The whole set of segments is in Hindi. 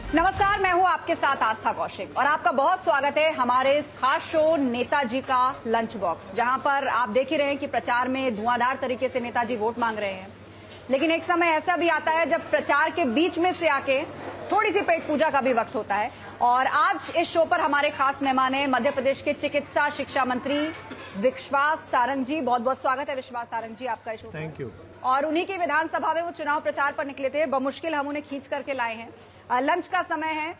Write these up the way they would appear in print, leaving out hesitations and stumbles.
नमस्कार, मैं हूं आपके साथ आस्था कौशिक और आपका बहुत स्वागत है हमारे इस खास शो नेताजी का लंच बॉक्स, जहां पर आप देख ही रहे हैं कि प्रचार में धुआंधार तरीके से नेताजी वोट मांग रहे हैं। लेकिन एक समय ऐसा भी आता है जब प्रचार के बीच में से आके थोड़ी सी पेट पूजा का भी वक्त होता है। और आज इस शो पर हमारे खास मेहमान हैं मध्य प्रदेश के चिकित्सा शिक्षा मंत्री विश्वास सारंग जी। बहुत बहुत स्वागत है विश्वास सारंग जी आपका इस शो। Thank you. और उन्हीं की विधानसभा में वो चुनाव प्रचार पर निकले थे, बमुश्किल हम उन्हें खींच करके लाए हैं। लंच का समय है,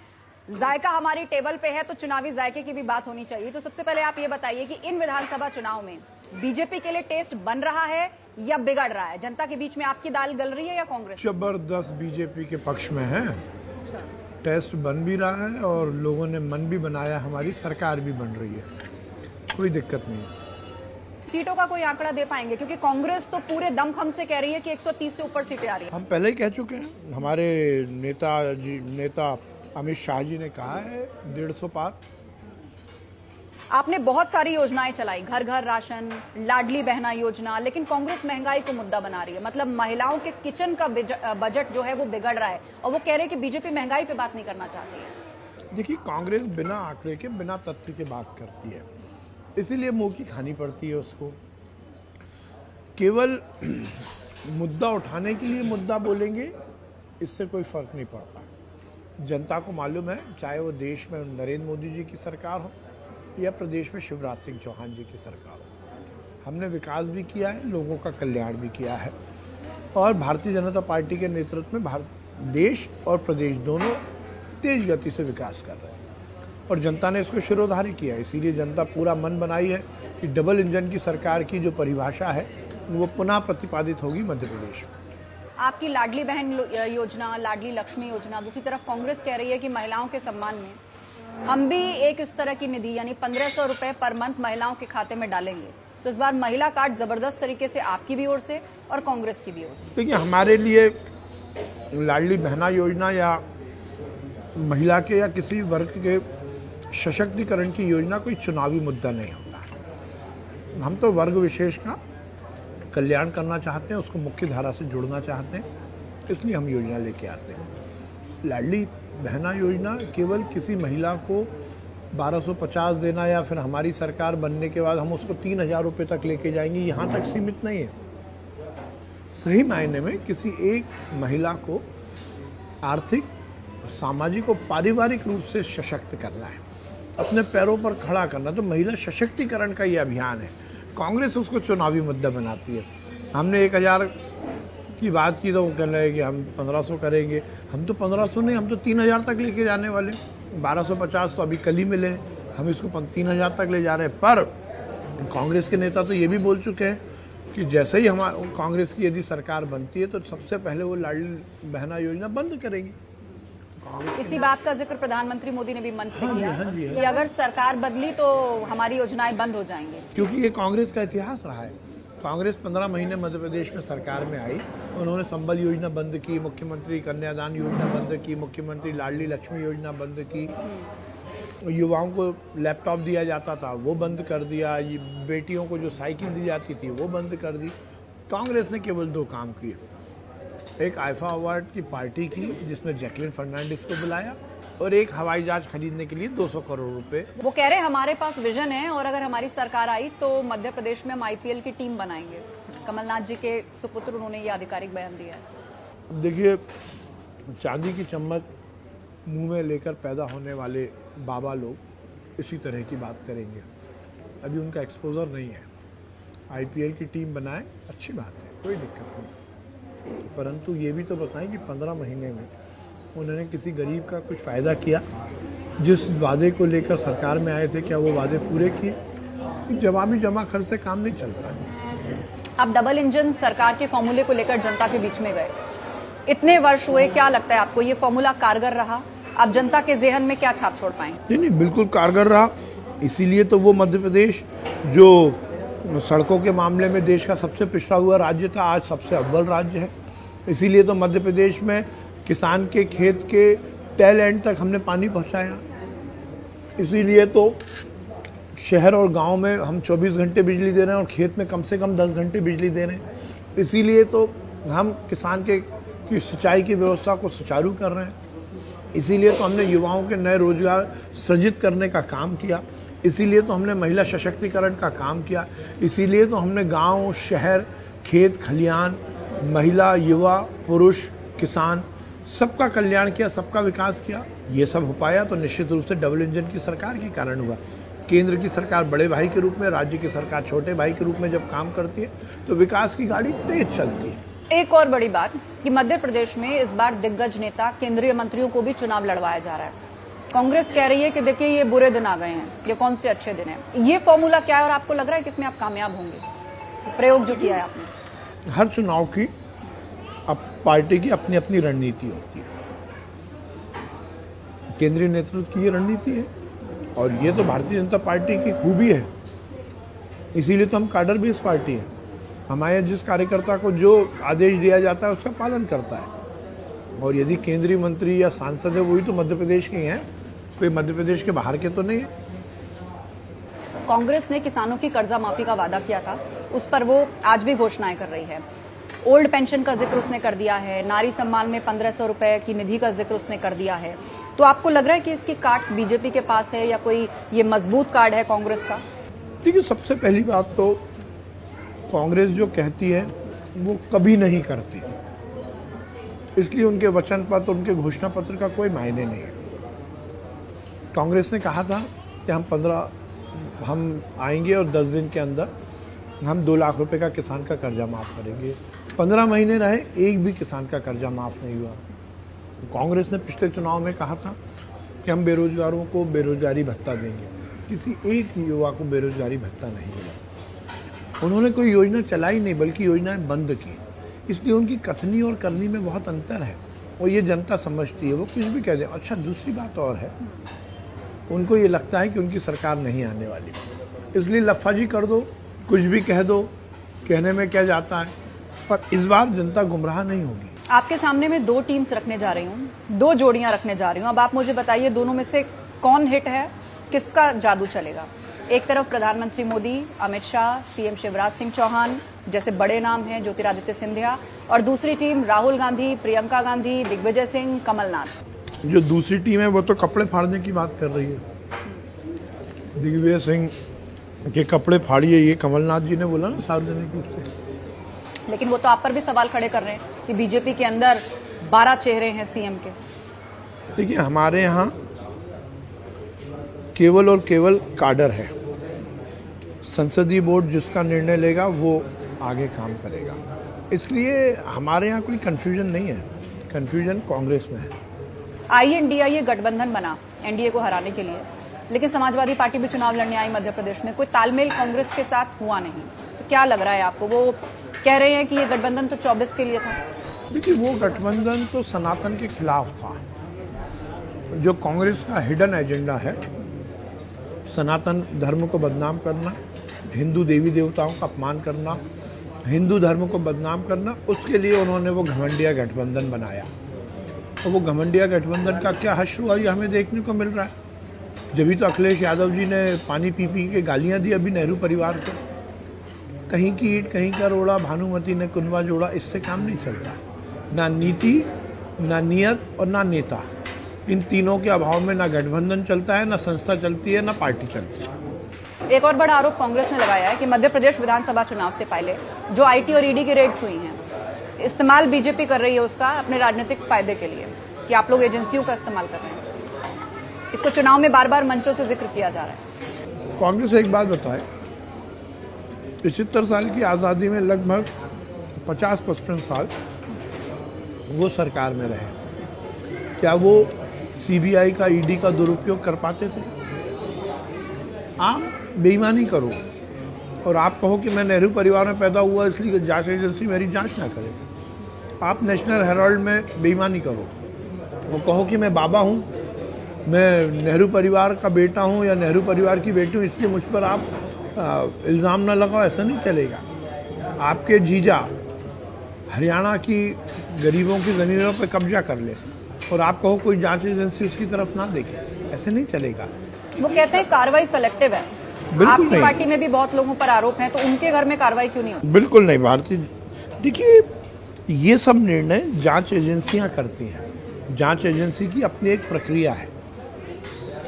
जायका हमारी टेबल पे है, तो चुनावी जायके की भी बात होनी चाहिए। तो सबसे पहले आप ये बताइए कि इन विधानसभा चुनाव में बीजेपी के लिए टेस्ट बन रहा है या बिगड़ रहा है? जनता के बीच में आपकी दाल गल रही है या कांग्रेस? जबरदस्त बीजेपी के पक्ष में है। टेस्ट बन भी रहा है और लोगों ने मन भी बनाया, हमारी सरकार भी बन रही है, कोई दिक्कत नहीं है। सीटों का कोई आंकड़ा दे पाएंगे? क्योंकि कांग्रेस तो पूरे दमखम से कह रही है कि 130 से ऊपर सीटें आ रही है। हम पहले ही कह चुके हैं, हमारे नेता अमित शाह जी ने कहा है 150 पार। आपने बहुत सारी योजनाएं चलाई, घर घर राशन, लाडली बहना योजना, लेकिन कांग्रेस महंगाई को मुद्दा बना रही है। मतलब महिलाओं के किचन का बजट जो है वो बिगड़ रहा है और वो कह रहे हैं कि बीजेपी महंगाई पे बात नहीं करना चाहती है। देखिए, कांग्रेस बिना आंकड़े के, बिना तथ्य के बात करती है, इसीलिए मुंह की खानी पड़ती है उसको। केवल मुद्दा उठाने के लिए मुद्दा बोलेंगे, इससे कोई फर्क नहीं पड़ता। जनता को मालूम है, चाहे वो देश में नरेंद्र मोदी जी की सरकार हो या प्रदेश में शिवराज सिंह चौहान जी की सरकार हो, हमने विकास भी किया है, लोगों का कल्याण भी किया है। और भारतीय जनता पार्टी के नेतृत्व में देश और प्रदेश दोनों तेज गति से विकास कर रहे हैं और जनता ने इसको शिरोधार्य किया। इसीलिए जनता पूरा मन बनाई है कि डबल इंजन की सरकार की जो परिभाषा है वो पुनः प्रतिपादित होगी मध्य प्रदेश में। आपकी लाडली बहन योजना, लाडली लक्ष्मी योजना, दूसरी तरफ कांग्रेस कह रही है कि महिलाओं के सम्मान में हम भी एक इस तरह की निधि यानी 1500 रुपए पर मंथ महिलाओं के खाते में डालेंगे। तो इस बार महिला कार्ड जबरदस्त तरीके से आपकी भी ओर से और कांग्रेस की भी ओर से। देखिए, हमारे लिए लाडली बहना योजना या महिला के या किसी वर्ग के सशक्तिकरण की योजना कोई चुनावी मुद्दा नहीं होता है। हम तो वर्ग विशेष का कल्याण करना चाहते हैं, उसको मुख्य धारा से जोड़ना चाहते हैं, इसलिए हम योजना लेके आते हैं। लाडली बहना योजना केवल किसी महिला को 1250 देना या फिर हमारी सरकार बनने के बाद हम उसको 3000 रुपये तक लेके जाएंगे, यहाँ तक सीमित नहीं है। सही मायने में किसी एक महिला को आर्थिक, सामाजिक और पारिवारिक रूप से सशक्त करना है, अपने पैरों पर खड़ा करना। तो महिला सशक्तिकरण का ये अभियान है। कांग्रेस उसको चुनावी मुद्दा बनाती है। हमने 1000 की बात की तो वो कह रहे हैं कि हम 1500 करेंगे। हम तो 1500 नहीं, हम तो 3000 तक लेके जाने वाले। 1250 तो अभी कल ही मिले, हम इसको 3000 तक ले जा रहे हैं। पर कांग्रेस के नेता तो ये भी बोल चुके हैं कि जैसे ही हमारे कांग्रेस की यदि सरकार बनती है तो सबसे पहले वो लाडली बहना योजना बंद करेंगी। इसी बात का जिक्र प्रधानमंत्री मोदी ने भी मंच से किया कि अगर सरकार बदली तो हमारी योजनाएं बंद हो जाएंगी। क्योंकि ये कांग्रेस का इतिहास रहा है। कांग्रेस 15 महीने मध्य प्रदेश में सरकार में आई, उन्होंने संबल योजना बंद की, मुख्यमंत्री कन्यादान योजना बंद की, मुख्यमंत्री लाडली लक्ष्मी योजना बंद की, युवाओं को लैपटॉप दिया जाता था वो बंद कर दिया, बेटियों को जो साइकिल दी जाती थी वो बंद कर दी। कांग्रेस ने केवल 2 काम किए। एक आईफा अवार्ड की पार्टी की जिसमें जैकलिन फर्नांडिस को बुलाया और एक हवाई जहाज खरीदने के लिए 200 करोड़ रुपए। वो कह रहे हैं हमारे पास विजन है और अगर हमारी सरकार आई तो मध्य प्रदेश में हम IPL की टीम बनाएंगे। कमलनाथ जी के सुपुत्र उन्होंने ये आधिकारिक बयान दिया है। देखिए, चांदी की चम्मच मुंह में लेकर पैदा होने वाले बाबा लोग इसी तरह की बात करेंगे। अभी उनका एक्सपोजर नहीं है। IPL की टीम बनाए, अच्छी बात है, कोई दिक्कत नहीं, परंतु ये भी तो बताएं कि 15 महीने में उन्होंने किसी गरीब का कुछ फ़ायदा किया? जिस वादे को लेकर सरकार में आए थे, क्या वो वादे पूरे किए? जवाबी जमा खर्च से काम नहीं चल रहा। आप डबल इंजन सरकार के फॉर्मूले को लेकर जनता के बीच में गए, इतने वर्ष हुए, क्या लगता है आपको ये फॉर्मूला कारगर रहा? आप जनता के ज़हन में क्या छाप छोड़ पाए? नहीं, बिल्कुल कारगर रहा। इसीलिए तो वो मध्य प्रदेश जो सड़कों के मामले में देश का सबसे पिछड़ा हुआ राज्य था, आज सबसे अव्वल राज्य है। इसीलिए तो मध्य प्रदेश में किसान के खेत के टेल एंड तक हमने पानी पहुंचाया। इसीलिए तो शहर और गांव में हम 24 घंटे बिजली दे रहे हैं और खेत में कम से कम 10 घंटे बिजली दे रहे हैं। इसीलिए तो हम किसान की सिंचाई की व्यवस्था को सुचारू कर रहे हैं। इसीलिए तो हमने युवाओं के नए रोजगार सृजित करने का काम किया, इसीलिए तो हमने महिला सशक्तिकरण का काम किया, इसीलिए तो हमने गांव, शहर, खेत खलिहान, महिला, युवा, पुरुष, किसान सबका कल्याण किया, सबका विकास किया। ये सब हो पाया तो निश्चित रूप से डबल इंजन की सरकार के कारण हुआ। केंद्र की सरकार बड़े भाई के रूप में, राज्य की सरकार छोटे भाई के रूप में जब काम करती है तो विकास की गाड़ी तेज चलती है। एक और बड़ी बात कि मध्य प्रदेश में इस बार दिग्गज नेता, केंद्रीय मंत्रियों को भी चुनाव लड़वाया जा रहा है। कांग्रेस कह रही है कि देखिए ये बुरे दिन आ गए हैं, ये कौन से अच्छे दिन हैं। ये फॉर्मूला क्या है और आपको लग रहा है कि इसमें आप कामयाब होंगे? प्रयोग जो किया है आपने। हर चुनाव की अब पार्टी की अपनी अपनी रणनीति होती है। केंद्रीय नेतृत्व की ये रणनीति है और ये तो भारतीय जनता पार्टी की खूबी है, इसीलिए तो हम काडर बेस्ड पार्टी है। हमारे जिस कार्यकर्ता को जो आदेश दिया जाता है उसका पालन करता है। और यदि केंद्रीय मंत्री या सांसद है वही तो मध्य प्रदेश के हैं, कोई मध्य प्रदेश के बाहर के तो नहीं है। कांग्रेस ने किसानों की कर्जा माफी का वादा किया था, उस पर वो आज भी घोषणाएं कर रही है। ओल्ड पेंशन का जिक्र उसने कर दिया है, नारी सम्मान में 1500 रुपए की निधि का जिक्र उसने कर दिया है। तो आपको लग रहा है कि इसकी काट बीजेपी के पास है या कोई ये मजबूत कार्ड है कांग्रेस का? देखिए, सबसे पहली बात तो कांग्रेस जो कहती है वो कभी नहीं करती, इसलिए उनके वचन पत्र, उनके घोषणा पत्र का कोई मायने नहीं है। कांग्रेस ने कहा था कि हम आएंगे और 10 दिन के अंदर हम 2 लाख रुपए का किसान का कर्जा माफ करेंगे। 15 महीने रहे, एक भी किसान का कर्जा माफ नहीं हुआ। कांग्रेस ने पिछले चुनाव में कहा था कि हम बेरोजगारों को बेरोजगारी भत्ता देंगे, किसी एक युवा को बेरोजगारी भत्ता नहीं मिला। उन्होंने कोई योजना चलाई नहीं, बल्कि योजनाएं बंद की। इसलिए उनकी कथनी और करनी में बहुत अंतर है और ये जनता समझती है। वो कुछ भी कह दें। अच्छा, दूसरी बात और है, उनको ये लगता है कि उनकी सरकार नहीं आने वाली, इसलिए लफाजी कर दो, कुछ भी कह दो, कहने में क्या जाता है। पर इस बार जनता गुमराह नहीं होगी। आपके सामने मैं 2 टीम्स रखने जा रही हूँ, 2 जोड़ियां रखने जा रही हूँ। अब आप मुझे बताइए दोनों में से कौन हिट है, किसका जादू चलेगा? एक तरफ प्रधानमंत्री मोदी, अमित शाह, सीएम शिवराज सिंह चौहान जैसे बड़े नाम हैं, ज्योतिरादित्य सिंधिया, और दूसरी टीम राहुल गांधी, प्रियंका गांधी, दिग्विजय सिंह, कमलनाथ। जो दूसरी टीम है वो तो कपड़े फाड़ने की बात कर रही है। दिग्विजय सिंह के कपड़े फाड़िए, ये कमलनाथ जी ने बोला ना सार्वजनिक रूप से। लेकिन वो तो आप पर भी सवाल खड़े कर रहे हैं कि बीजेपी के अंदर 12 चेहरे हैं सीएम के। देखिए, हमारे यहाँ केवल और केवल काडर है। संसदीय बोर्ड जिसका निर्णय लेगा वो आगे काम करेगा, इसलिए हमारे यहाँ कोई कंफ्यूजन नहीं है। कंफ्यूजन कांग्रेस में है। INDIA गठबंधन बना एनडीए को हराने के लिए, लेकिन समाजवादी पार्टी भी चुनाव लड़ने आई मध्य प्रदेश में। कोई तालमेल कांग्रेस के साथ हुआ नहीं, तो क्या लग रहा है आपको? वो कह रहे हैं कि ये गठबंधन तो 24 के लिए था। देखिए, वो गठबंधन तो सनातन के खिलाफ था। जो कांग्रेस का हिडन एजेंडा है, सनातन धर्म को बदनाम करना, हिंदू देवी देवताओं का अपमान करना, हिंदू धर्म को बदनाम करना, उसके लिए उन्होंने वो घमंडिया गठबंधन बनाया। और वो घमंडिया गठबंधन का क्या हश्र हुआ, ये हमें देखने को मिल रहा है। जब तो अखिलेश यादव जी ने पानी पी पी के गालियां दी अभी नेहरू परिवार को। कहीं की ईंट कहीं का रोड़ा, भानुमति ने कुनवा जोड़ा, इससे काम नहीं चलता। ना नीति, ना नियत और ना नेता, इन तीनों के अभाव में ना गठबंधन चलता है, ना संस्था चलती है, ना पार्टी चलती है। एक और बड़ा आरोप कांग्रेस ने लगाया है कि मध्य प्रदेश विधानसभा चुनाव से पहले जो IT और ED की रेड्स हुई हैं, इस्तेमाल बीजेपी कर रही है उसका अपने राजनीतिक फायदे के लिए, कि आप लोग एजेंसियों का इस्तेमाल कर रहे हैं। इसको चुनाव में बार बार मंचों से जिक्र किया जा रहा है। कांग्रेस एक बात बताए, 75 साल की आज़ादी में लगभग 50-55 साल वो सरकार में रहे। क्या वो CBI का, ED का दुरुपयोग कर पाते थे? आप बेईमानी करो और आप कहो कि मैं नेहरू परिवार में पैदा हुआ इसलिए जांच एजेंसी मेरी जांच ना करे। आप नेशनल हेराल्ड में बेईमानी करो, वो कहो कि मैं बाबा हूँ, मैं नेहरू परिवार का बेटा हूँ या नेहरू परिवार की बेटी हूँ, इसलिए मुझ पर आप इल्ज़ाम ना लगाओ। ऐसा नहीं चलेगा। आपके जीजा हरियाणा की गरीबों की ज़मीनों पर कब्जा कर ले और आप कहो कोई जांच एजेंसी उसकी तरफ ना देखे, ऐसे नहीं चलेगा। वो कहते हैं कार्रवाई सेलेक्टिव है। आपकी पार्टी में भी बहुत लोगों पर आरोप हैं, तो उनके घर में कार्रवाई क्यों नहीं होती? बिल्कुल नहीं। भारतीय, देखिए, ये सब निर्णय जांच एजेंसियां करती हैं। जांच एजेंसी की अपनी एक प्रक्रिया है।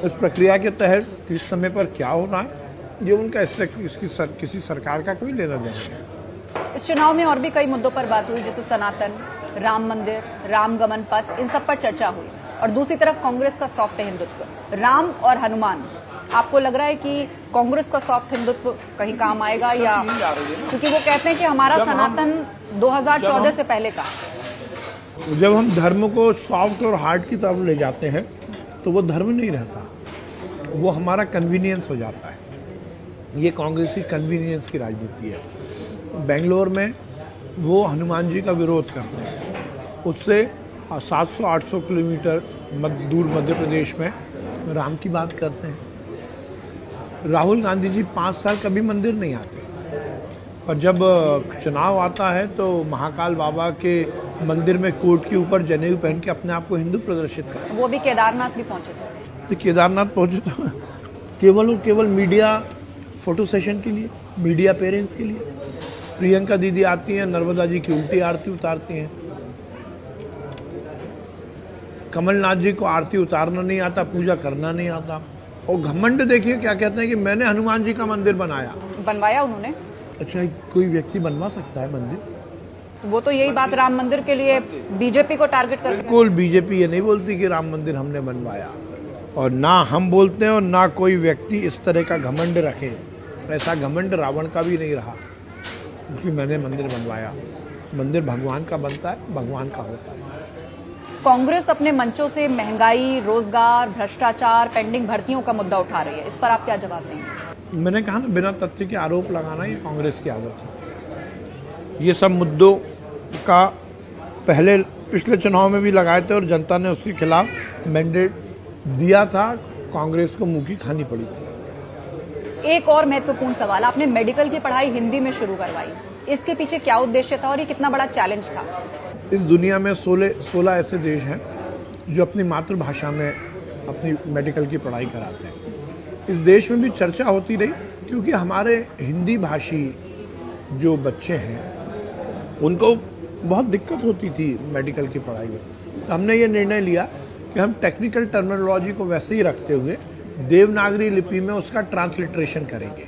उस प्रक्रिया के तहत किस समय पर क्या हो रहा है, ये उनका इससे किसी सरकार का कोई लेना देना नहीं। इस चुनाव में और भी कई मुद्दों पर बात हुई, जैसे सनातन, राम मंदिर, राम गमन पथ, इन सब पर चर्चा हुई। और दूसरी तरफ कांग्रेस का सॉफ्ट हिंदुत्व, राम और हनुमान। आपको लग रहा है कि कांग्रेस का सॉफ्ट हिंदुत्व कहीं काम आएगा, या क्योंकि वो कहते हैं कि हमारा सनातन 2014 से पहले का। जब हम धर्म को सॉफ्ट और हार्ड की तरफ ले जाते हैं तो वो धर्म नहीं रहता, वो हमारा कन्वीनियंस हो जाता है। ये कांग्रेस की कन्वीनियंस की राजनीति है। बेंगलोर में वो हनुमान जी का विरोध करते हैं, उससे 700-800 किलोमीटर दूर मध्य प्रदेश में राम की बात करते हैं। राहुल गांधी जी 5 साल कभी मंदिर नहीं आते, पर जब चुनाव आता है तो महाकाल बाबा के मंदिर में कोट के ऊपर जनेऊ पहन के अपने आप को हिंदू प्रदर्शित करते। वो भी केदारनाथ भी पहुंचे थे। केदारनाथ पहुंचे तो केवल और केवल मीडिया फोटो सेशन के लिए, मीडिया पेरेंट्स के लिए। प्रियंका दीदी आती हैं, नर्मदा जी की उल्टी आरती उतारती हैं। कमलनाथ जी को आरती उतारना नहीं आता, पूजा करना नहीं आता। और घमंड देखिए क्या कहते हैं कि मैंने हनुमान जी का मंदिर बनवाया उन्होंने। अच्छा, कोई व्यक्ति बनवा सकता है मंदिर? वो तो यही बात राम मंदिर के लिए बीजेपी को टारगेट करके। बिल्कुल, बीजेपी ये नहीं बोलती कि राम मंदिर हमने बनवाया, और ना हम बोलते हैं और ना कोई व्यक्ति इस तरह का घमंड रखे। ऐसा घमंड रावण का भी नहीं रहा कि मैंने मंदिर बनवाया। मंदिर भगवान का बनता है, भगवान का होता है। कांग्रेस अपने मंचों से महंगाई, रोजगार, भ्रष्टाचार, पेंडिंग भर्तियों का मुद्दा उठा रही है, इस पर आप क्या जवाब देंगे? मैंने कहा ना, बिना तथ्य के आरोप लगाना ये कांग्रेस की आदत है। ये सब मुद्दों का पहले पिछले चुनाव में भी लगाए थे और जनता ने उसके खिलाफ मैंडेट दिया था, कांग्रेस को मुंह की खानी पड़ी थी। एक और महत्वपूर्ण सवाल, आपने मेडिकल की पढ़ाई हिंदी में शुरू करवाई, इसके पीछे क्या उद्देश्य था और ये कितना बड़ा चैलेंज था? इस दुनिया में 16 ऐसे देश हैं जो अपनी मातृभाषा में अपनी मेडिकल की पढ़ाई कराते हैं। इस देश में भी चर्चा होती रही, क्योंकि हमारे हिंदी भाषी जो बच्चे हैं उनको बहुत दिक्कत होती थी मेडिकल की पढ़ाई में। तो हमने ये निर्णय लिया कि हम टेक्निकल टर्मिनोलॉजी को वैसे ही रखते हुए देवनागरी लिपि में उसका ट्रांसलिट्रेशन करेंगे,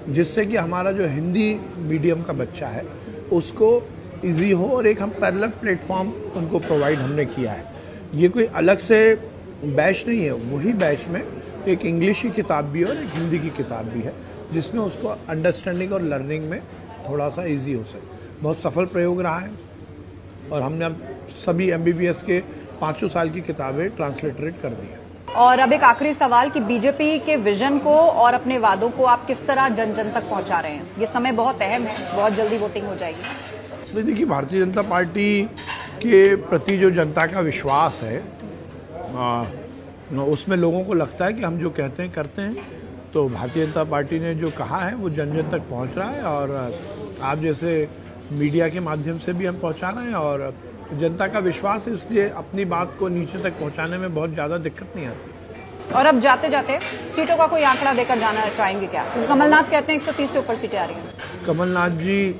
जिससे कि हमारा जो हिंदी मीडियम का बच्चा है उसको इजी हो। और एक हम पैरेलल प्लेटफॉर्म उनको प्रोवाइड हमने किया है। ये कोई अलग से बैच नहीं है, वही बैच में एक इंग्लिश की किताब भी है और एक हिंदी की किताब भी है, जिसमें उसको अंडरस्टैंडिंग और लर्निंग में थोड़ा सा इजी हो सके। बहुत सफल प्रयोग रहा है और हमने अब सभी MBBS के 5 साल की किताबें ट्रांसलिटरेट कर दी है। और अब एक आखिरी सवाल कि बीजेपी के विजन को और अपने वादों को आप किस तरह जन जन तक पहुंचा रहे हैं? ये समय बहुत अहम है, बहुत जल्दी वोटिंग हो जाएगी। देखिए, भारतीय जनता पार्टी के प्रति जो जनता का विश्वास है, उसमें लोगों को लगता है कि हम जो कहते हैं करते हैं। तो भारतीय जनता पार्टी ने जो कहा है वो जन जन तक पहुंच रहा है, और आप जैसे मीडिया के माध्यम से भी हम पहुंचा रहे हैं। और जनता का विश्वास है, इसलिए अपनी बात को नीचे तक पहुंचाने में बहुत ज़्यादा दिक्कत नहीं आती। और अब जाते जाते सीटों का कोई आंकड़ा देकर जाना चाहेंगे क्या? कमलनाथ कहते हैं 130 से ऊपर सीटें आ रही हैं। कमलनाथ जी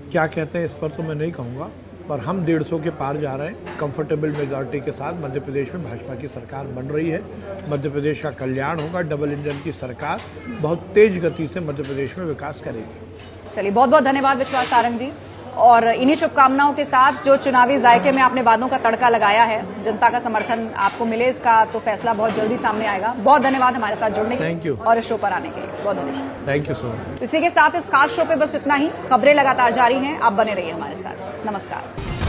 क्या कहते हैं इस पर तो मैं नहीं कहूँगा, पर हम 150 के पार जा रहे हैं। कंफर्टेबल मेजॉरिटी के साथ मध्य प्रदेश में भाजपा की सरकार बन रही है। मध्य प्रदेश का कल्याण होगा। डबल इंजन की सरकार बहुत तेज गति से मध्य प्रदेश में विकास करेगी। चलिए, बहुत बहुत धन्यवाद विश्वास सारंग जी। और इन्हीं शुभकामनाओं के साथ जो चुनावी जायके में आपने वादों का तड़का लगाया है, जनता का समर्थन आपको मिले, इसका तो फैसला बहुत जल्दी सामने आएगा। बहुत धन्यवाद हमारे साथ जुड़ने के लिए और इस शो पर आने के लिए। बहुत धन्यवाद। Thank you so much. इसी के साथ इस खास शो पे बस इतना ही। खबरें लगातार जारी हैं, आप बने रहिए हमारे साथ। नमस्कार।